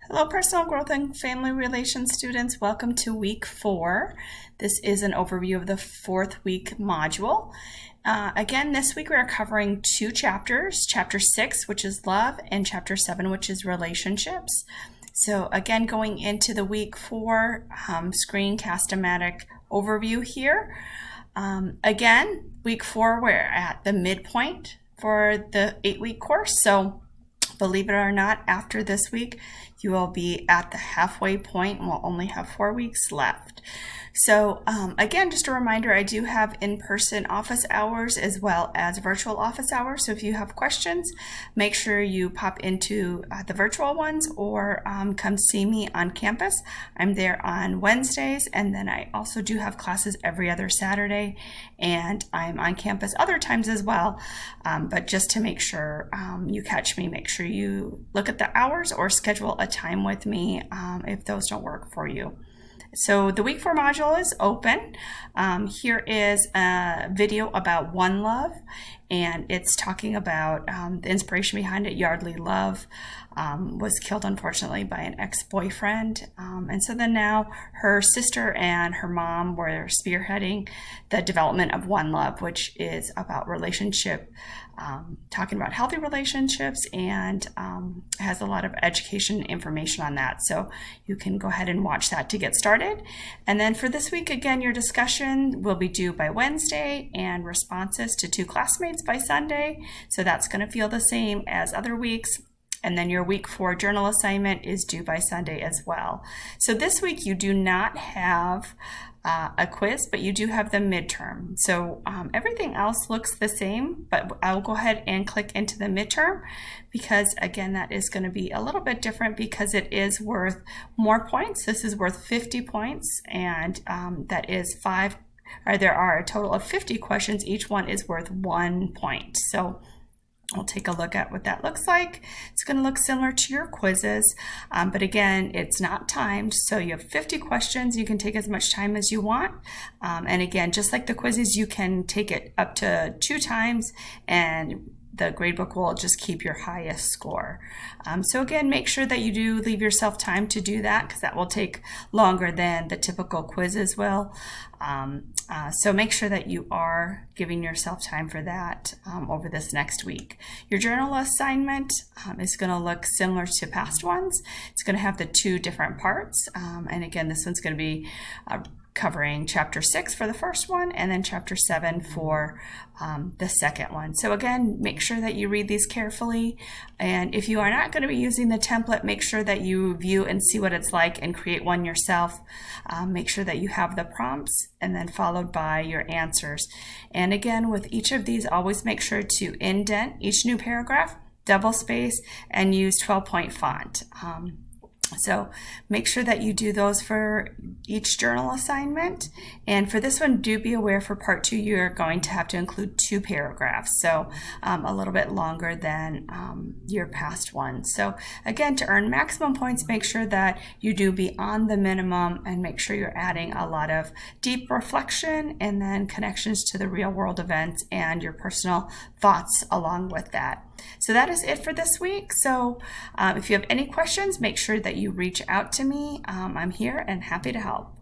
Hello, personal growth and family relations students. Welcome to week 4. This is an overview of the 4th week module. Again, this week we are covering 2 chapters, chapter 6, which is love, and chapter 7, which is relationships. So again, going into the week 4 screencast-o-matic overview here. Again, week 4, we're at the midpoint for the 8-week course. So believe it or not, after this week, you will be at the halfway point and we'll only have 4 weeks left. So again, just a reminder, I do have in-person office hours as well as virtual office hours. So if you have questions, make sure you pop into the virtual ones or come see me on campus. I'm there on Wednesdays, and then I also do have classes every other Saturday, and I'm on campus other times as well. But just to make sure you catch me, make sure you look at the hours or schedule a time with me if those don't work for you. So the week 4 module is open. Here is a video about One Love, and it's talking about the inspiration behind it. Yardley Love was killed, unfortunately, by an ex-boyfriend. And so then now her sister and her mom were spearheading the development of One Love, which is about relationship, talking about healthy relationships, and has a lot of education information on that. So you can go ahead and watch that to get started. And then for this week, again, your discussion will be due by Wednesday and responses to 2 classmates by Sunday. So that's going to feel the same as other weeks. And then your week 4 journal assignment is due by Sunday as well. So this week you do not have a quiz, but you do have the midterm. So everything else looks the same, but I'll go ahead and click into the midterm because, again, that is going to be a little bit different because it is worth more points. This is worth 50 points, and that is there are a total of 50 questions. Each one is worth 1 point. So we'll take a look at what that looks like. It's going to look similar to your quizzes, but again, it's not timed. So you have 50 questions. You can take as much time as you want. And again, just like the quizzes, you can take it up to 2 times, and the gradebook will just keep your highest score. So again, make sure that you do leave yourself time to do that because that will take longer than the typical quizzes will. So make sure that you are giving yourself time for that over this next week. Your journal assignment is going to look similar to past ones. It's going to have the 2 different parts. And again, this one's going to be covering chapter 6 for the first one and then chapter 7 for the second one. So again, make sure that you read these carefully. And if you are not going to be using the template, make sure that you view and see what it's like and create one yourself. Make sure that you have the prompts and then followed by your answers. And again, with each of these, always make sure to indent each new paragraph, double space, and use 12-point font. So make sure that you do those for each journal assignment. And for this one, do be aware for part 2, you're going to have to include 2 paragraphs. So a little bit longer than your past one. So again, to earn maximum points, make sure that you do beyond the minimum and make sure you're adding a lot of deep reflection and then connections to the real world events and your personal thoughts along with that. So that is it for this week. So if you have any questions, make sure that you reach out to me. I'm here and happy to help.